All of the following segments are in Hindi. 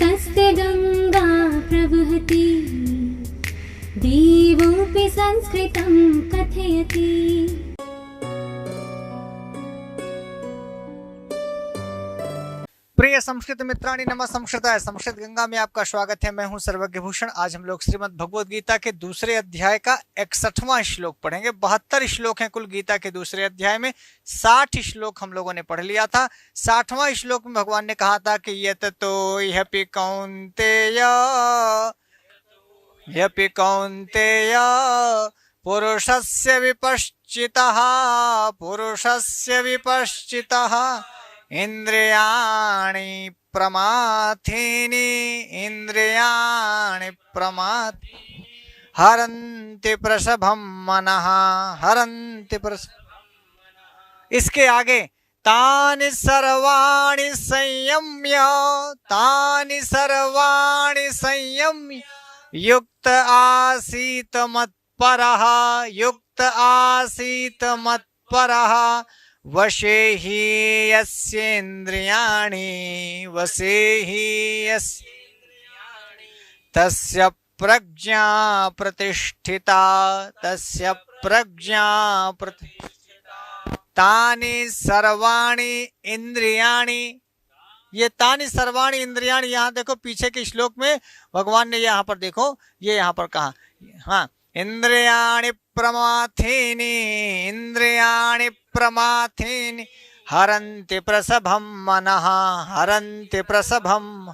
तस्य गंगा प्रवहति देवोऽपि संस्कृतं कथयति। प्रिय संस्कृत मित्राणि नमः संस्कृताय। संस्कृत गंगा में आपका स्वागत है। मैं हूं सर्वज्ञ भूषण। आज हम लोग श्रीमद् भगवद गीता के दूसरे अध्याय का 61वां श्लोक पढ़ेंगे। 72 श्लोक हैं कुल गीता के दूसरे अध्याय में। 60 श्लोक हम लोगों ने पढ़ लिया था। 60वां श्लोक में भगवान ने कहा था कि यपि कौन्तेय पुरुषस्य विपश्चितः इंद्रियाणि प्रमाथीनि हरन्ति प्रसभं मनः इसके आगे तानि सर्वाणि संयम्य युक्त आसीत मत्परः वशे हि यस्येन्द्रियाणि तस्य प्रज्ञा प्रतिष्ठिता तानि सर्वाणि इंद्रियाणि। ये तानि सर्वाणि इंद्रियाणि यहाँ देखो पीछे के श्लोक में भगवान ने यहाँ पर देखो ये यहाँ पर कहा, हाँ, इंद्रियाणि प्रमाथीनि हरन्ति प्रसभं।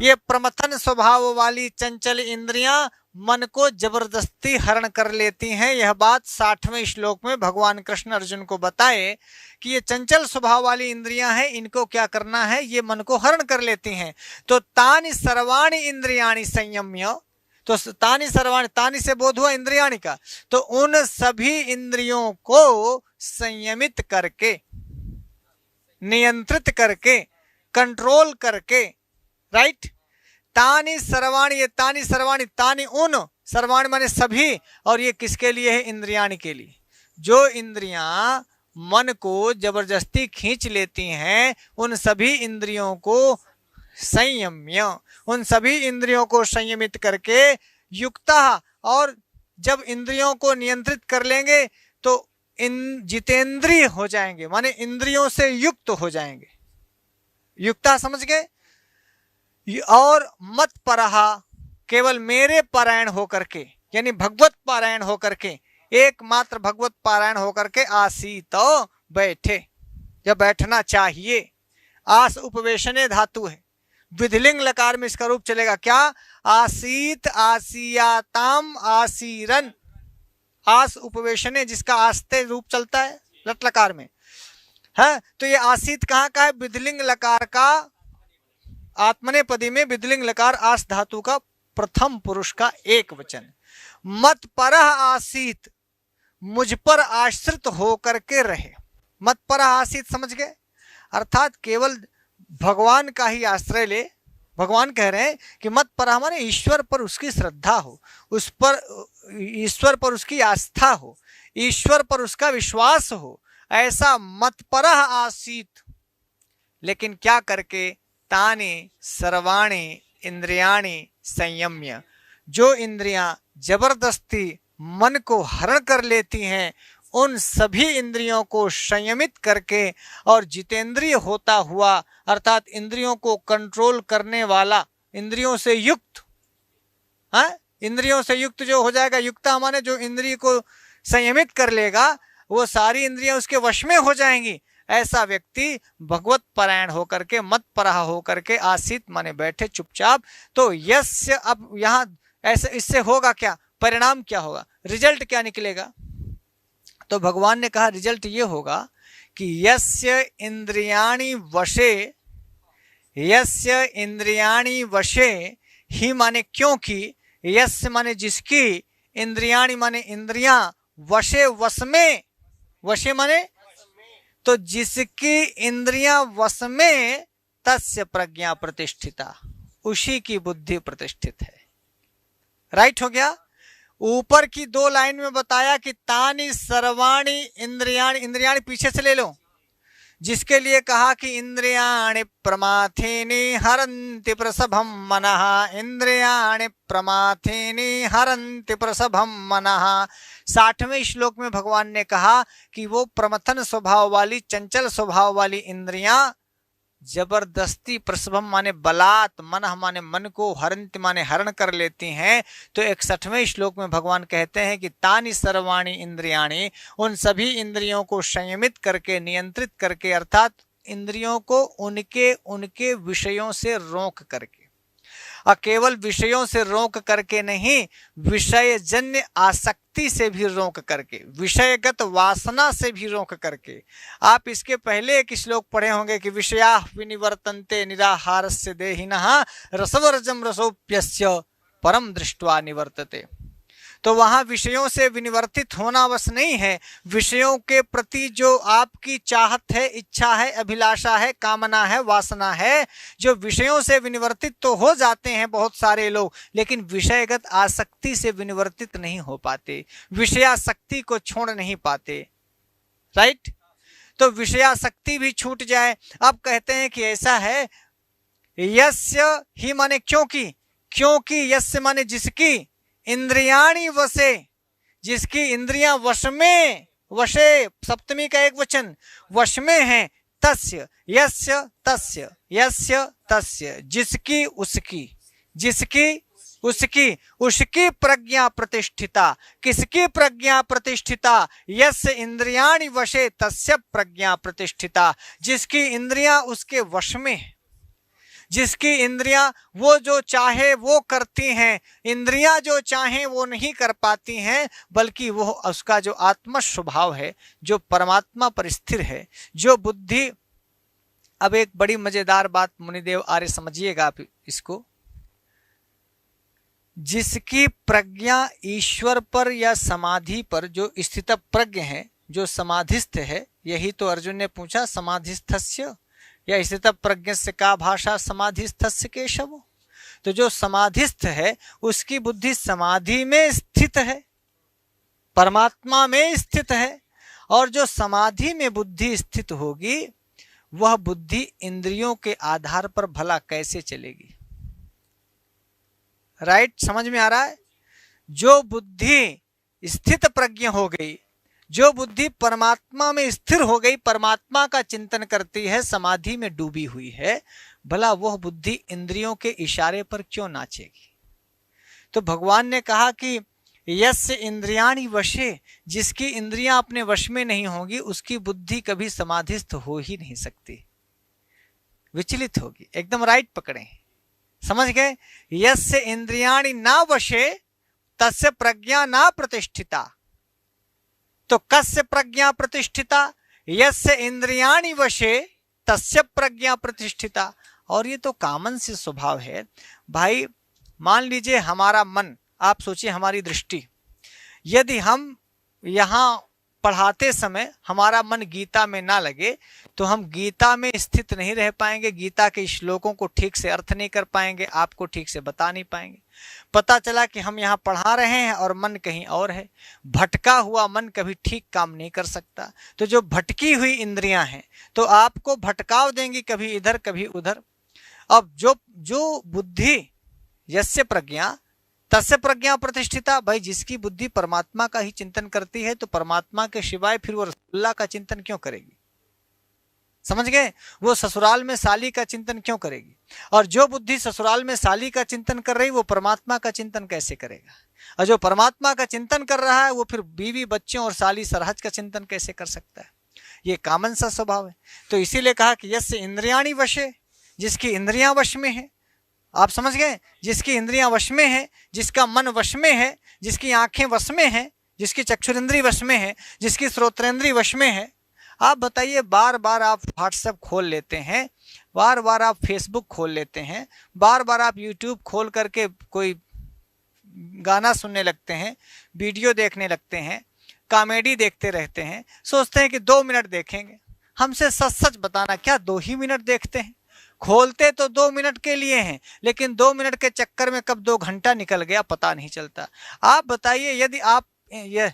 ये प्रमथन स्वभाव वाली चंचल इंद्रियां मन को जबरदस्ती हरण कर लेती हैं। यह बात 60वें श्लोक में भगवान कृष्ण अर्जुन को बताए कि ये चंचल स्वभाव वाली इंद्रियां हैं, इनको क्या करना है, ये मन को हरण कर लेती हैं। तो तानि सर्वाणि इंद्रियाणि संयम्य, तो तानि सर्वाणि, तानि से बोध हुआ इंद्रियाणि का, तो उन सभी इंद्रियों को संयमित करके, नियंत्रित करके, कंट्रोल करके, राइट। तानि सर्वाणि, ये तानि सर्वाणि, तानि उन, सर्वाणि माने सभी, और ये किसके लिए है, इंद्रियाणि के लिए। जो इंद्रियां मन को जबरदस्ती खींच लेती हैं उन सभी इंद्रियों को संयम्य, उन सभी इंद्रियों को संयमित करके युक्ता, और जब इंद्रियों को नियंत्रित कर लेंगे तो जितेंद्रिय हो जाएंगे, माने इंद्रियों से युक्त हो जाएंगे। युक्ता समझ गए। और मत परहा, केवल मेरे पारायण होकर के, यानी भगवत पारायण होकर के, एकमात्र भगवत पारायण होकर के आसीत, बैठे या बैठना चाहिए। आस उपवेशने धातु है, विधिलिंग लकार में इसका रूप चलेगा क्या, आसीत, आसियाताम, आसीरन। आस उपवेशने जिसका आस्ते रूप चलता है लट लकार में है, तो ये आसीत कहाँ का है, विधिलिंग लकार का, आत्मनेपदी में विधिलिंग लकार आस धातु का प्रथम पुरुष का एक वचन। मत परह आसीत, मुझ पर आश्रित होकर के रहे। मत परह आसीत समझ गए, अर्थात केवल भगवान का ही आश्रय ले। भगवान कह रहे हैं कि मत पर हमारे ईश्वर पर उसकी श्रद्धा हो, उस पर ईश्वर पर उसकी आस्था हो, ईश्वर पर उसका विश्वास हो, ऐसा मत पर आसीत। लेकिन क्या करके, तानि सर्वाणि इंद्रियाणि संयम्य, जो इंद्रियां जबरदस्ती मन को हरण कर लेती हैं उन सभी इंद्रियों को संयमित करके और जितेंद्रिय होता हुआ, अर्थात इंद्रियों को कंट्रोल करने वाला, इंद्रियों से युक्त, हाँ, इंद्रियों से युक्त जो हो जाएगा, युक्ता माने जो इंद्रिय को संयमित कर लेगा, वो सारी इंद्रियां उसके वश में हो जाएंगी। ऐसा व्यक्ति भगवत परायण होकर के, मत परहा होकर के, आसीत माने बैठे चुपचाप। तो यस्य, अब यहाँ ऐसे इससे होगा क्या, परिणाम क्या होगा, रिजल्ट क्या निकलेगा, तो भगवान ने कहा रिजल्ट ये होगा कि यस्य इंद्रियाणि वशे ही माने क्योंकि, यस्य माने जिसकी, इंद्रियाणि माने इंद्रियां, वशे वश में, वशे माने तो जिसकी इंद्रियां वश में, तस्य प्रज्ञा प्रतिष्ठिता, उसी की बुद्धि प्रतिष्ठित है। राइट हो गया। ऊपर की 2 लाइन में बताया कि तानि सर्वाणि इंद्रियाणि, इंद्रियाणि पीछे से ले लो, जिसके लिए कहा कि इंद्रियाणि प्रमाथीनि हरन्ति प्रसभम मनः, इंद्रियाणि प्रमाथीनि हरन्ति प्रसभम मनः। 60वें श्लोक में भगवान ने कहा कि वो प्रमथन स्वभाव वाली, चंचल स्वभाव वाली इंद्रियां जबरदस्ती, प्रसभम माने बलात्, मनः माने मन को, हरन्ति माने हरण कर लेती हैं। तो 61वें श्लोक में भगवान कहते हैं कि तानि सर्वाणि इंद्रियाणि, उन सभी इंद्रियों को संयमित करके, नियंत्रित करके, अर्थात इंद्रियों को उनके उनके विषयों से रोक करके, और केवल विषयों से रोक करके नहीं, विषयजन्य आसक्ति से भी रोक करके, विषयगत वासना से भी रोक करके। आप इसके पहले एक श्लोक पढ़े होंगे कि विषया विनिवर्तन्ते निराहारस्य देहिनः रसवर्जम रसोप्यस्य परम दृष्ट्वा निवर्तते। तो वहां विषयों से विनिवर्तित होना बस नहीं है, विषयों के प्रति जो आपकी चाहत है, इच्छा है, अभिलाषा है, कामना है, वासना है, जो विषयों से विनिवर्तित तो हो जाते हैं बहुत सारे लोग, लेकिन विषयगत आसक्ति से विनिवर्तित नहीं हो पाते, विषयासक्ति को छोड़ नहीं पाते। राइट? तो विषयासक्ति भी छूट जाए। अब कहते हैं कि ऐसा है, यस्य ही माने क्योंकि, क्योंकि यस्य माने जिसकी, इंद्रियाणि वशे, जिसकी इंद्रियां वश में, वशे सप्तमी का एक वचन, वश में है, तस्य, यस्य तस्य, यस्य तस्य, जिसकी उसकी, जिसकी उसकी, उसकी प्रज्ञा प्रतिष्ठिता। किसकी प्रज्ञा प्रतिष्ठिता? यस्य इंद्रियाणि वशे तस्य प्रज्ञा प्रतिष्ठिता, जिसकी इंद्रियां उसके वश में है, जिसकी इंद्रियां वो जो चाहे वो करती हैं। इंद्रियां जो चाहें वो नहीं कर पाती हैं, बल्कि वो उसका जो आत्म स्वभाव है, जो परमात्मा पर स्थिर है, जो बुद्धि। अब एक बड़ी मजेदार बात मुनिदेव आर्य समझिएगा आप इसको, जिसकी प्रज्ञा ईश्वर पर या समाधि पर, जो स्थित प्रज्ञ है, जो समाधिस्थ है, यही तो अर्जुन ने पूछा, समाधिस्थस्य या स्थित प्रज्ञ से का भाषा समाधिस्थस्य केशव। तो जो समाधिस्थ है उसकी बुद्धि समाधि में स्थित है, परमात्मा में स्थित है, और जो समाधि में बुद्धि स्थित होगी वह बुद्धि इंद्रियों के आधार पर भला कैसे चलेगी। राइट? समझ में आ रहा है? जो बुद्धि स्थित प्रज्ञ हो गई, जो बुद्धि परमात्मा में स्थिर हो गई, परमात्मा का चिंतन करती है, समाधि में डूबी हुई है, भला वह बुद्धि इंद्रियों के इशारे पर क्यों नाचेगी। तो भगवान ने कहा कि यस्य इंद्रियाणि वशे, जिसकी इंद्रियां अपने वश में नहीं होगी उसकी बुद्धि कभी समाधिस्थ हो ही नहीं सकती, विचलित होगी। एकदम राइट पकड़े, समझ गए? यस्य इंद्रियाणि ना वशे तस्य प्रज्ञा ना प्रतिष्ठिता। तो कस्य प्रज्ञा प्रतिष्ठिता? यस्य इंद्रियाणि वशे तस्य प्रज्ञा प्रतिष्ठिता। और ये तो कॉमन से स्वभाव है भाई। मान लीजिए हमारा मन, आप सोचिए हमारी दृष्टि, यदि हम यहाँ पढ़ाते समय हमारा मन गीता में ना लगे तो हम गीता में स्थित नहीं रह पाएंगे, गीता के श्लोकों को ठीक से अर्थ नहीं कर पाएंगे, आपको ठीक से बता नहीं पाएंगे। पता चला कि हम यहाँ पढ़ा रहे हैं और मन कहीं और है। भटका हुआ मन कभी ठीक काम नहीं कर सकता। तो जो भटकी हुई इंद्रियां हैं तो आपको भटकाव देंगी, कभी इधर कभी उधर। अब जो बुद्धि यस्य प्रज्ञा तस्य प्रज्ञा प्रतिष्ठिता, भाई जिसकी बुद्धि परमात्मा का ही चिंतन करती है तो परमात्मा के सिवाय फिर वो रसगुल्ला का चिंतन क्यों करेगी। समझ गए? वो ससुराल में साली का चिंतन क्यों करेगी। और जो बुद्धि ससुराल में साली का चिंतन कर रही वो परमात्मा का चिंतन कैसे करेगा। और जो परमात्मा का चिंतन कर रहा है वो फिर बीवी बच्चों और साली सरहज का चिंतन कैसे कर सकता है। ये कॉमन सा स्वभाव है। तो इसीलिए कहा कि यस्य इंद्रियाणि वशे, जिसकी इंद्रियां वश में है। आप समझ गए? जिसकी इंद्रियां वश में है, जिसका मन वश में है, जिसकी आंखें वश में है, जिसकी चक्षुरेंद्रिय वश में है, जिसकी श्रोत्रेंद्रिय वश में है। आप बताइए, बार बार आप व्हाट्सएप खोल लेते हैं, बार बार आप फेसबुक खोल लेते हैं, बार बार आप यूट्यूब खोल करके कोई गाना सुनने लगते हैं, वीडियो देखने लगते हैं, कॉमेडी देखते रहते हैं, सोचते हैं कि 2 मिनट देखेंगे। हमसे सच सच बताना, क्या 2 ही मिनट देखते हैं? खोलते तो 2 मिनट के लिए हैं, लेकिन 2 मिनट के चक्कर में कब 2 घंटा निकल गया पता नहीं चलता। आप बताइए, यदि आप ये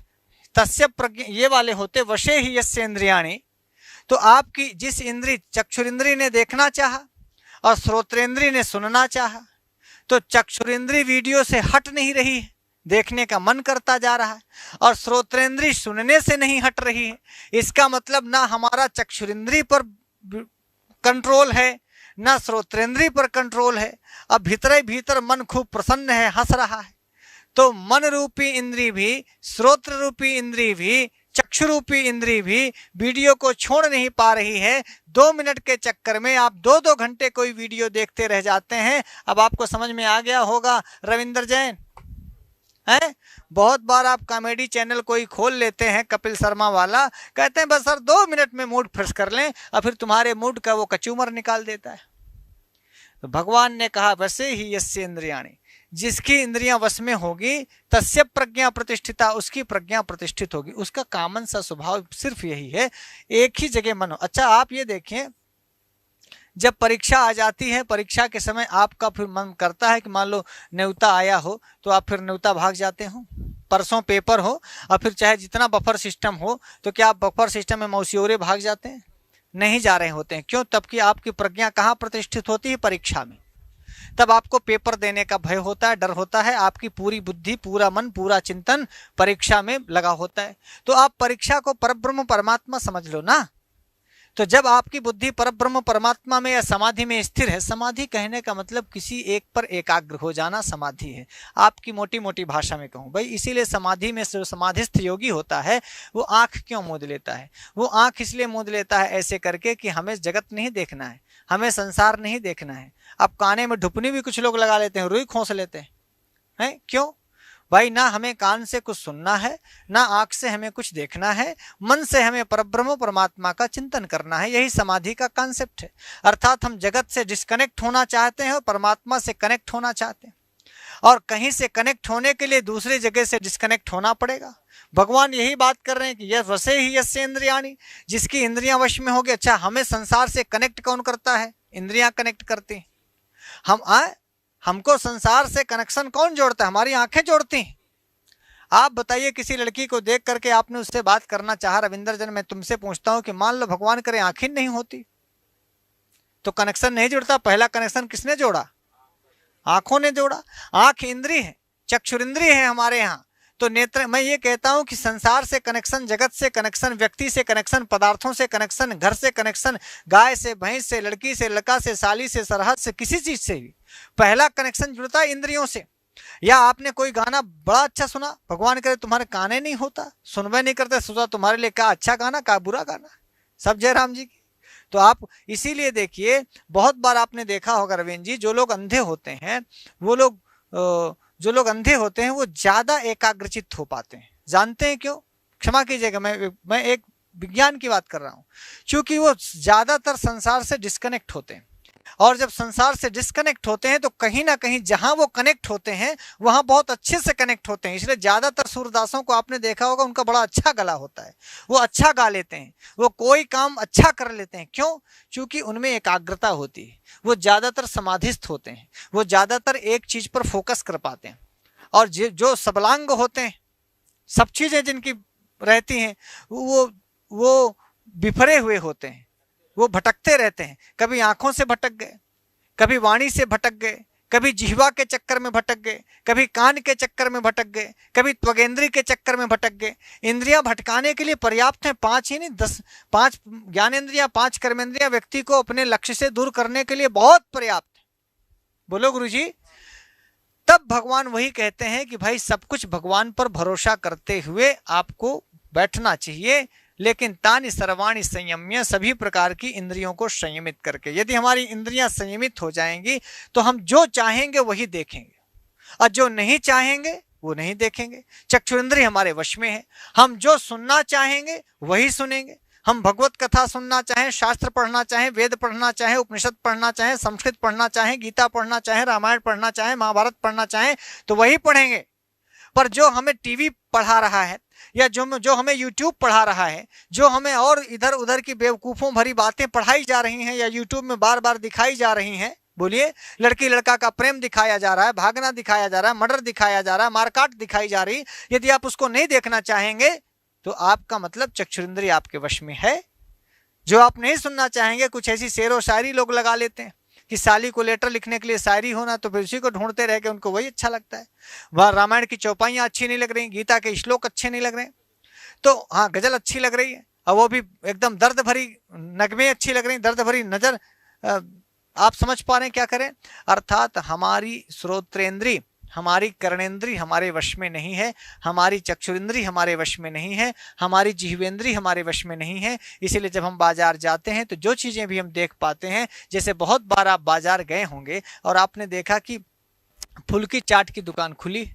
तस्य प्रज्ञा ये वाले होते, वशे ही यस्य इंद्रियाणि, तो आपकी जिस इंद्री चक्षुरिंद्री ने देखना चाहा और श्रोत्रेंद्री ने सुनना चाहा, तो चक्षुरिंद्री वीडियो से हट नहीं रही है, देखने का मन करता जा रहा है, और श्रोत्रेंद्री सुनने से नहीं हट रही है। इसका मतलब ना हमारा चक्षुरिंद्री पर कंट्रोल है, ना श्रोत्रेंद्री पर कंट्रोल है। अब भीतर ही भीतर मन खूब प्रसन्न है, हंस रहा है। तो मन रूपी इंद्री भी, श्रोत्र रूपी इंद्री भी, चक्षु रूपी इंद्री भी वीडियो को छोड़ नहीं पा रही है। 2 मिनट के चक्कर में आप 2-2 घंटे कोई वीडियो देखते रह जाते हैं। अब आपको समझ में आ गया होगा रविंद्र जैन है। बहुत बार आप कॉमेडी चैनल कोई खोल लेते हैं, कपिल शर्मा वाला, कहते हैं बस सर 2 मिनट में मूड फ्रेश कर लें, और फिर तुम्हारे मूड का वो कचूमर निकाल देता है। तो भगवान ने कहा वैसे ही यस्य इंद्रियाणि, जिसकी इंद्रियां वश में होगी तस्य प्रज्ञा प्रतिष्ठिता, उसकी प्रज्ञा प्रतिष्ठित होगी। उसका कॉमन सा स्वभाव सिर्फ यही है, एक ही जगह मन हो। अच्छा आप ये देखें, जब परीक्षा आ जाती है, परीक्षा के समय आपका फिर मन करता है कि मान लो न्योता आया हो तो आप फिर न्योता भाग जाते हो। परसों पेपर हो और फिर चाहे जितना बफर सिस्टम हो, तो क्या आप बफर सिस्टम में मौसियोरे भाग जाते हैं? नहीं जा रहे होते हैं। क्यों? तब कि आपकी प्रज्ञा कहाँ प्रतिष्ठित होती है? परीक्षा में। तब आपको पेपर देने का भय होता है, डर होता है, आपकी पूरी बुद्धि, पूरा मन, पूरा चिंतन परीक्षा में लगा होता है। तो आप परीक्षा को परब्रह्म परमात्मा समझ लो ना। तो जब आपकी बुद्धि परब्रह्म परमात्मा में या समाधि में स्थिर है, समाधि कहने का मतलब किसी एक पर एकाग्र हो जाना समाधि है। आपकी मोटी मोटी भाषा में कहूँ भाई, इसीलिए समाधि में जो समाधिस्थ योगी होता है वो आँख क्यों मूंद लेता है? वो आँख इसलिए मूंद लेता है ऐसे करके कि हमें जगत नहीं देखना है, हमें संसार नहीं देखना है। अब काने में ढुपनी भी कुछ लोग लगा लेते हैं, रुई खोस लेते हैं। क्यों भाई? ना हमें कान से कुछ सुनना है, ना आँख से हमें कुछ देखना है, मन से हमें परब्रह्म परमात्मा का चिंतन करना है। यही समाधि का कॉन्सेप्ट है। अर्थात हम जगत से डिस्कनेक्ट होना चाहते हैं और परमात्मा से कनेक्ट होना चाहते हैं, और कहीं से कनेक्ट होने के लिए दूसरी जगह से डिस्कनेक्ट होना पड़ेगा। भगवान यही बात कर रहे हैं कि यह वसे ही यस्य इंद्रियाणि, जिसकी इंद्रियां वश में होगी। अच्छा, हमें संसार से कनेक्ट कौन करता है? इंद्रियां कनेक्ट करती हैं। हमको संसार से कनेक्शन कौन जोड़ता है? हमारी आंखें जोड़ती हैं। आप बताइए, किसी लड़की को देख करके आपने उससे बात करना चाहा, रविंद्र जन मैं तुमसे पूछता हूं कि मान लो भगवान करे आंखें नहीं होती तो कनेक्शन नहीं जुड़ता। पहला कनेक्शन किसने जोड़ा? आंखों ने जोड़ा। आंख इंद्री है, चक्षुरिंद्री है हमारे यहाँ। तो नेत्र, मैं ये कहता हूं कि संसार से कनेक्शन, जगत से कनेक्शन, व्यक्ति से कनेक्शन, पदार्थों से कनेक्शन, घर से कनेक्शन, गाय से, भैंस से, लड़की से, लड़का से, साली से, सरहद से, किसी चीज से भी पहला कनेक्शन जुड़ता है इंद्रियों से। या आपने कोई गाना बड़ा अच्छा सुना, भगवान करे तुम्हारे काने नहीं होता, सुनवे नहीं करते, सोचा तुम्हारे लिए क्या अच्छा गाना क्या बुरा गाना, सब जयराम जी की। तो आप इसीलिए देखिए, बहुत बार आपने देखा होगा रविंद्र जी, जो लोग अंधे होते हैं जो लोग अंधे होते हैं वो ज्यादा एकाग्रचित्त हो पाते हैं। जानते हैं क्यों? क्षमा कीजिएगा, मैं एक विज्ञान की बात कर रहा हूं। क्योंकि वो ज्यादातर संसार से डिस्कनेक्ट होते हैं, और जब संसार से डिस्कनेक्ट होते हैं तो कहीं ना कहीं जहां वो कनेक्ट होते हैं वहां बहुत अच्छे से कनेक्ट होते हैं। इसलिए ज्यादातर सूरदासों को आपने देखा होगा, उनका बड़ा अच्छा गला होता है, वो अच्छा गा लेते हैं, वो कोई काम अच्छा कर लेते हैं। क्यों? क्योंकि उनमें एकाग्रता होती है, वो ज्यादातर समाधिस्थ होते हैं, वो ज्यादातर एक चीज पर फोकस कर पाते हैं। और जो सबलांग होते हैं, सब चीजें जिनकी रहती हैं, वो बिफरे हुए होते हैं, वो भटकते रहते हैं। कभी आंखों से भटक गए, कभी वाणी से भटक गए, कभी जिह्वा के चक्कर में भटक गए, कभी कान के चक्कर में भटक गए, कभी त्वगेंद्री के चक्कर में भटक गए। इंद्रियां भटकाने के लिए पर्याप्त हैं, 5 ही नहीं 10, 5 ज्ञानेंद्रियां, 5 कर्मेंद्रियां व्यक्ति को अपने लक्ष्य से दूर करने के लिए बहुत पर्याप्त है। बोलो गुरुजी। तब भगवान वही कहते हैं कि भाई सब कुछ भगवान पर भरोसा करते हुए आपको बैठना चाहिए, लेकिन तानि सर्वाणि संयम्य, सभी प्रकार की इंद्रियों को संयमित करके। यदि हमारी इंद्रियां संयमित हो जाएंगी तो हम जो चाहेंगे वही देखेंगे, और जो नहीं चाहेंगे वो नहीं देखेंगे। चक्षुरिंद्रिय हमारे वश में है, हम जो सुनना चाहेंगे वही सुनेंगे। हम भगवत कथा सुनना चाहें, शास्त्र पढ़ना चाहें, वेद पढ़ना चाहें, उपनिषद पढ़ना चाहें, संस्कृत पढ़ना चाहें, गीता पढ़ना चाहें, रामायण पढ़ना चाहें, महाभारत पढ़ना चाहें तो वही पढ़ेंगे। पर जो हमें टीवी पढ़ा रहा है, या जो हमें यूट्यूब पढ़ा रहा है, जो हमें और इधर उधर की बेवकूफ़ों भरी बातें पढ़ाई जा रही हैं या यूट्यूब में बार बार दिखाई जा रही हैं, बोलिए, लड़की लड़का का प्रेम दिखाया जा रहा है, भागना दिखाया जा रहा है, मर्डर दिखाया जा रहा है, मारकाट दिखाई जा रही, यदि आप उसको नहीं देखना चाहेंगे तो आपका मतलब चक्षुरिंद्रिय आपके वश में है जो आप नहीं सुनना चाहेंगे, कुछ ऐसी शेर व शायरी लोग लगा लेते हैं कि साली को लेटर लिखने के लिए शायरी होना, तो फिर उसी को ढूंढते रह के उनको वही अच्छा लगता है। वह रामायण की चौपाइयाँ अच्छी नहीं लग रही, गीता के श्लोक अच्छे नहीं लग रहे, तो हाँ गजल अच्छी लग रही है, और वो भी एकदम दर्द भरी नगमे अच्छी लग रही, दर्द भरी नजर। आप समझ पा रहे हैं क्या करें? अर्थात हमारी श्रोत्रेंद्री, हमारी कर्णेंद्री हमारे वश में नहीं है, हमारी चक्षुरेंद्री हमारे वश में नहीं है, हमारी जिह्वेंद्री हमारे वश में नहीं है। इसीलिए जब हम बाजार जाते हैं तो जो चीज़ें भी हम देख पाते हैं, जैसे बहुत बार आप बाजार गए होंगे और आपने देखा कि फुल्की चाट की दुकान खुली,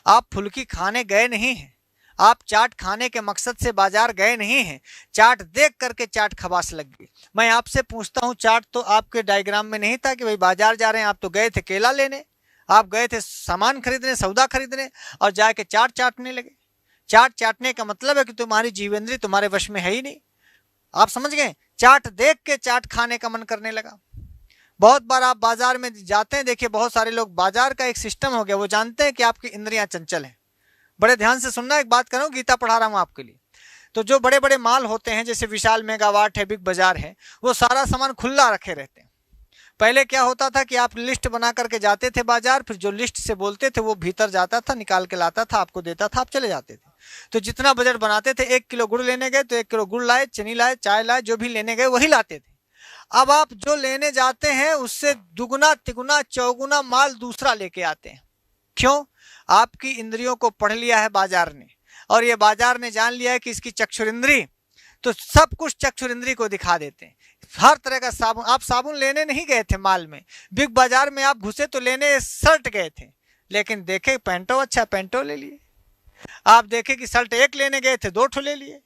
आप फुल्की खाने गए नहीं हैं, आप चाट खाने के मकसद से बाजार गए नहीं हैं, चाट देख करके चाट खबास लग गई। मैं आपसे पूछता हूँ, चाट तो आपके डायग्राम में नहीं था कि भाई बाजार जा रहे हैं, आप तो गए थे केला लेने, आप गए थे सामान खरीदने, सौदा खरीदने, और जाके चाट चाटने लगे। चाट चाटने का मतलब है कि तुम्हारी जीवेंद्री तुम्हारे वश में है ही नहीं। आप समझ गए? चाट देख के चाट खाने का मन करने लगा। बहुत बार आप बाजार में जाते हैं, देखिए बहुत सारे लोग, बाजार का एक सिस्टम हो गया, वो जानते हैं कि आपकी इंद्रियां चंचल हैं। बड़े ध्यान से सुनना, एक बात करूं, गीता पढ़ा रहा हूं आपके लिए। तो जो बड़े बड़े माल होते हैं, जैसे विशाल मेगावाट है, बिग बाजार है, वो सारा सामान खुला रखे रहते हैं। पहले क्या होता था कि आप लिस्ट बना करके जाते थे बाजार, फिर जो लिस्ट से बोलते थे वो भीतर जाता था, निकाल के लाता था, आपको देता था, आप चले जाते थे। तो जितना बजट बनाते थे, 1 किलो गुड़ लेने गए तो 1 किलो गुड़ लाए, चीनी लाए, चाय लाए, जो भी लेने गए वही लाते थे। अब आप जो लेने जाते हैं उससे दुगुना तिगुना चौगुना माल दूसरा लेके आते हैं। क्यों? आपकी इंद्रियों को पढ़ लिया है बाजार ने, और ये बाजार ने जान लिया है कि इसकी चक्षुरिंद्री, तो सब कुछ चक्षुरिंद्री को दिखा देते हैं। हर तरह का साबुन, आप साबुन लेने नहीं गए थे माल में, बिग बाजार में आप घुसे तो लेने शर्ट गए थे, लेकिन देखे पैंटो अच्छा, पैंटो ले लिए। आप देखे कि शर्ट एक लेने गए थे, 2 ठो ले लिए।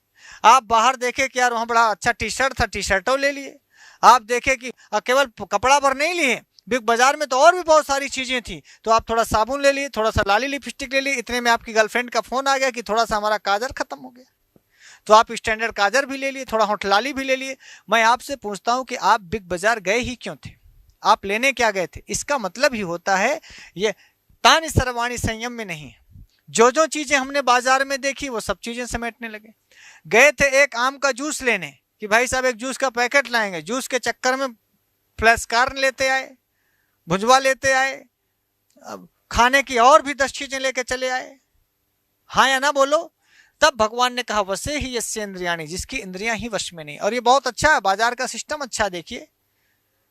आप बाहर देखे कि यार वहाँ बड़ा अच्छा टी शर्ट था, टी शर्टों ले लिए। आप देखे कि केवल कपड़ा भर नहीं लिए, बिग बाजार में तो और भी बहुत सारी चीजें थी, तो आप थोड़ा साबुन ले लिए, थोड़ा सा लाली लिपस्टिक ले ली। इतने में आपकी गर्लफ्रेंड का फोन आ गया कि थोड़ा सा हमारा काजल खत्म हो गया, तो आप स्टैंडर्ड काजल भी ले लिए, थोड़ा होठ लाली भी ले लिए। मैं आपसे पूछता हूं कि आप बिग बाजार गए ही क्यों थे? आप लेने क्या गए थे? इसका मतलब ही होता है ये तानि सर्वाणि संयम में नहीं है। जो जो चीजें हमने बाजार में देखी वो सब चीजें समेटने लगे। गए थे एक आम का जूस लेने कि भाई साहब एक जूस का पैकेट लाएंगे, जूस के चक्कर में फ्लैश कार्न लेते आए, भुजवा लेते आए, अब खाने की और भी 10 चीजें लेके चले आए। हाँ या ना बोलो? तब भगवान ने कहा वसे ही यस्य इंद्रियाणि, जिसकी इंद्रियां ही वश में नहीं। और ये बहुत अच्छा है, बाजार का सिस्टम अच्छा। देखिए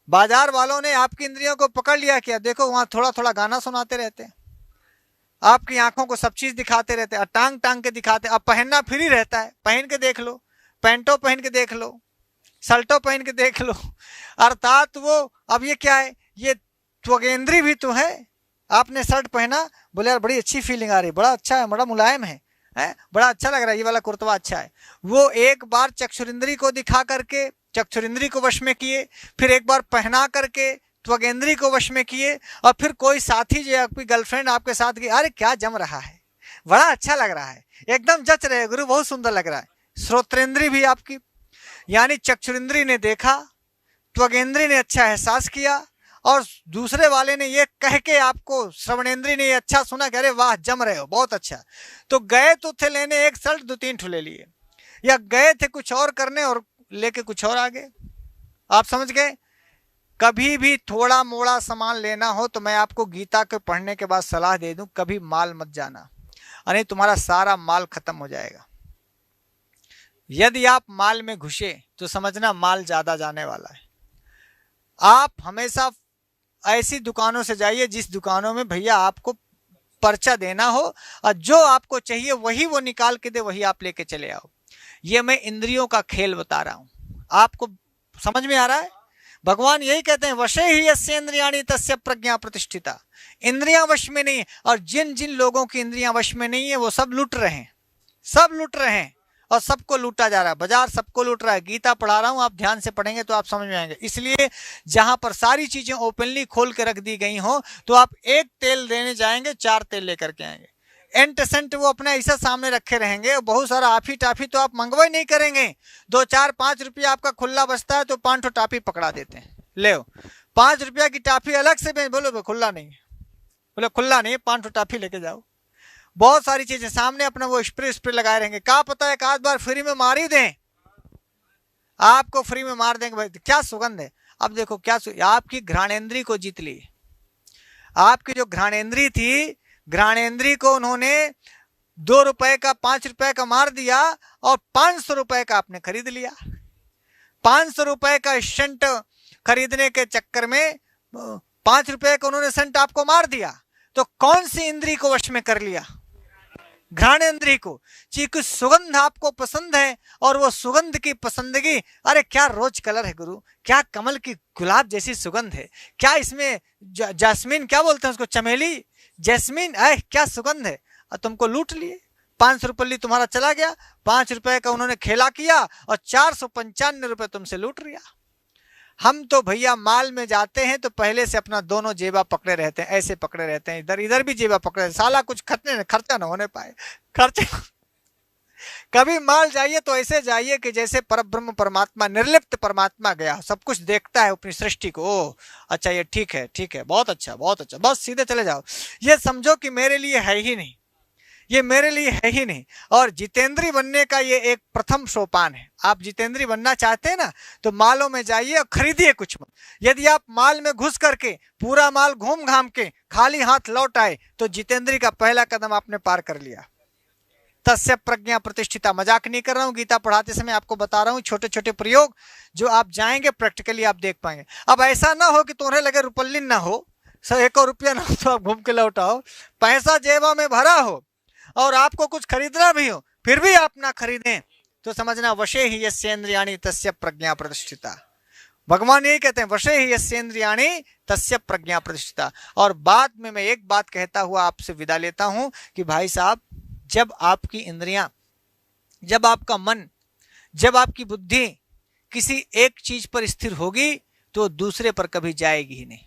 बाजार वालों ने आपकी इंद्रियों को पकड़ लिया, क्या देखो वहां थोड़ा थोड़ा गाना सुनाते रहते हैं, आपकी आंखों को सब चीज दिखाते रहते हैं, टांग टांग के दिखाते। अब पहनना फ्री रहता है, पहन के देख लो, पैंटों पहन के देख लो, शर्टों पहन के देख लो। अर्थात वो अब ये क्या है, ये त्वगेंद्री भी तो है। आपने शर्ट पहना, बोले यार बड़ी अच्छी फीलिंग आ रही, बड़ा अच्छा है, बड़ा मुलायम है, बड़ा अच्छा लग रहा है, ये वाला कुर्तवा अच्छा है। वो एक बार चक्षुरिंद्री को दिखा करके चक्षुरिंद्री को वश में किए, फिर एक बार पहना करके त्वगेंद्री को वश में किए, और फिर कोई साथी जो आपकी गर्लफ्रेंड आपके साथ गई, अरे क्या जम रहा है, बड़ा अच्छा लग रहा है, एकदम जच रहे गुरु, बहुत सुंदर लग रहा है। श्रोत्रेंद्री भी आपकी, यानी चक्षुरिंद्री ने देखा, त्वगेंद्री ने अच्छा एहसास किया, और दूसरे वाले ने ये कह के आपको, श्रवणेंद्री ने ये अच्छा सुना कि अरे वाह जम रहे हो, बहुत अच्छा। तो गए तो थे लेने एक शर्ट, 2-3 ठो ले लिए, या गए थे कुछ और करने और लेके कुछ और आ गए। आप समझ गए? कभी भी थोड़ा मोड़ा सामान लेना हो तो मैं आपको गीता के पढ़ने के बाद सलाह दे दूं, कभी माल मत जाना, अरे तुम्हारा सारा माल खत्म हो जाएगा। यदि आप माल में घुसे तो समझना माल ज्यादा जाने वाला है। आप हमेशा ऐसी दुकानों से जाइए जिस दुकानों में भैया आपको पर्चा देना हो, और जो आपको चाहिए वही वो निकाल के दे, वही आप लेके चले आओ। ये मैं इंद्रियों का खेल बता रहा हूं, आपको समझ में आ रहा है? भगवान यही कहते हैं वशे ही यस्य इंद्रियाणि तस्य प्रज्ञा प्रतिष्ठिता। इंद्रियां वश में नहीं है, और जिन जिन लोगों की इंद्रियां वश में नहीं है वो सब लूट रहे हैं, सब लूट रहे हैं, और सबको लूटा जा रहा है, बाजार सबको लूट रहा है। गीता पढ़ा रहा हूं, आप ध्यान से पढ़ेंगे तो आप समझ में आएंगे। इसलिए जहां पर सारी चीजें ओपनली खोल के रख दी गई हो, तो आप एक तेल देने जाएंगे 4 तेल लेकर के आएंगे, एंट सेंट वो अपना ऐसा सामने रखे रहेंगे, बहुत सारा आफी टाफी तो आप मंगवा ही नहीं करेंगे। 2, 4, 5 रुपया आपका खुला बचता है तो 5 ठो टाफी पकड़ा देते हैं, ले 5 रुपया की टाफी अलग से, बोलो खुला नहीं, बोले खुला नहीं, 5 ठो टाफी लेके जाओ। बहुत सारी चीजें सामने अपना वो स्प्रे लगाए रहेंगे, क्या पता है एक आध बार फ्री में मार ही दें। आपको फ्री में मार देंगे भाई, क्या सुगंध है। अब देखो क्या आपकी घ्राणेंद्री को जीत ली। आपकी जो घ्राणेंद्री थी, घ्राणेंद्री को उन्होंने 2 रुपए का 5 रुपए का मार दिया और 500 रुपए का आपने खरीद लिया। 500 रुपए का शंट खरीदने के चक्कर में 5 रुपए का उन्होंने शंट आपको मार दिया। तो कौन सी इंद्री को वश में कर लिया? घ्राणेंद्री को। चीकु सुगंध आपको पसंद है और वो सुगंध की पसंदगी, अरे क्या रोज कलर है गुरु, क्या कमल की गुलाब जैसी सुगंध है, क्या इसमें जास्मीन क्या बोलते हैं उसको, चमेली, जैस्मीन, क्या सुगंध है। और तुमको लूट लिए, 500 रुपये तुम्हारा चला गया, 5 रुपए का उन्होंने खेला किया और 495 रुपए तुमसे लूट लिया। हम तो भैया माल में जाते हैं तो पहले से अपना दोनों जेबा पकड़े रहते हैं, ऐसे पकड़े रहते हैं, इधर इधर भी जेबा पकड़े, साला कुछ खर्चा ना होने पाए। खर्चे कभी माल जाइए तो ऐसे जाइए कि जैसे परब्रह्म परमात्मा, निर्लिप्त परमात्मा गया, सब कुछ देखता है अपनी सृष्टि को। ओ अच्छा, ये ठीक है, ठीक है, बहुत अच्छा, बहुत अच्छा, बस सीधे चले जाओ। ये समझो कि मेरे लिए है ही नहीं, ये मेरे लिए है ही नहीं। और जितेंद्री बनने का ये एक प्रथम सोपान है। आप जितेंद्री बनना चाहते हैं ना, तो मालों में जाइए और खरीदिए कुछ मत। यदि आप माल में घुस करके पूरा माल घूम घाम के खाली हाथ लौट आए तो जितेंद्री का पहला कदम आपने पार कर लिया। तस्य प्रज्ञा प्रतिष्ठिता। मजाक नहीं कर रहा हूँ, गीता पढ़ाते समय आपको बता रहा हूँ छोटे छोटे प्रयोग जो आप जाएंगे प्रैक्टिकली आप देख पाएंगे। अब ऐसा ना हो कि तुम्हें लगे रुपल्लिन ना हो, 1 रुपया ना हो तो आप घूम के लौट आओ, पैसा जेबा में भरा हो और आपको कुछ खरीदना भी हो फिर भी आप ना खरीदें तो समझना वशे ही यस्येन्द्रियाणि तस्य प्रज्ञा प्रतिष्ठिता। भगवान यही कहते हैं, वशे ही यस्येन्द्रियाणि तस्य प्रज्ञा प्रतिष्ठिता। और बाद में मैं एक बात कहता हुआ आपसे विदा लेता हूं कि भाई साहब, जब आपकी इंद्रियां, जब आपका मन, जब आपकी बुद्धि किसी एक चीज पर स्थिर होगी तो दूसरे पर कभी जाएगी ही नहीं।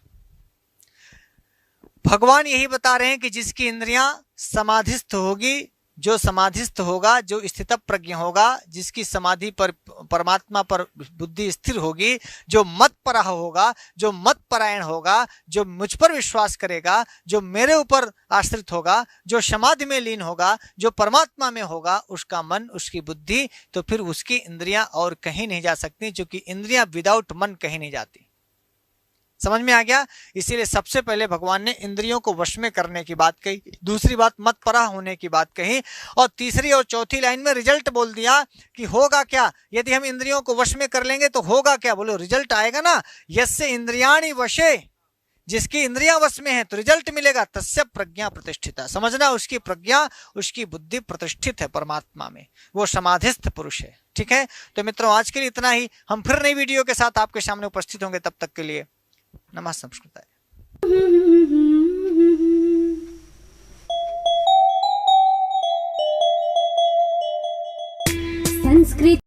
भगवान यही बता रहे हैं कि जिसकी इंद्रियां समाधिस्थ होगी, जो समाधिस्थ होगा, जो स्थित प्रज्ञ होगा, जिसकी समाधि पर परमात्मा पर बुद्धि स्थिर होगी, जो मत पराह होगा, जो मत परायण होगा, जो मुझ पर विश्वास करेगा, जो मेरे ऊपर आश्रित होगा, जो समाधि में लीन होगा, जो परमात्मा में होगा, उसका मन, उसकी बुद्धि, तो फिर उसकी इंद्रियां और कहीं नहीं जा सकती, क्योंकि इंद्रियां विदाउट मन कहीं नहीं जाती। समझ में आ गया? इसीलिए सबसे पहले भगवान ने इंद्रियों को वश में करने की बात कही, दूसरी बात मत परा होने की बात कही, और तीसरी और चौथी लाइन में रिजल्ट बोल दिया कि होगा क्या यदि हम इंद्रियों को वश में कर लेंगे, तो होगा क्या, बोलो रिजल्ट आएगा ना, यस्य इंद्रियाणि वशे, जिसकी इंद्रियां वश में है तो रिजल्ट मिलेगा, तस्य प्रज्ञा प्रतिष्ठिता। समझना, उसकी प्रज्ञा, उसकी बुद्धि प्रतिष्ठित है परमात्मा में, वो समाधिस्थ पुरुष है। ठीक है, तो मित्रों आज के लिए इतना ही। हम फिर नई वीडियो के साथ आपके सामने उपस्थित होंगे, तब तक के लिए नमः संस्कृताय। संस्कृत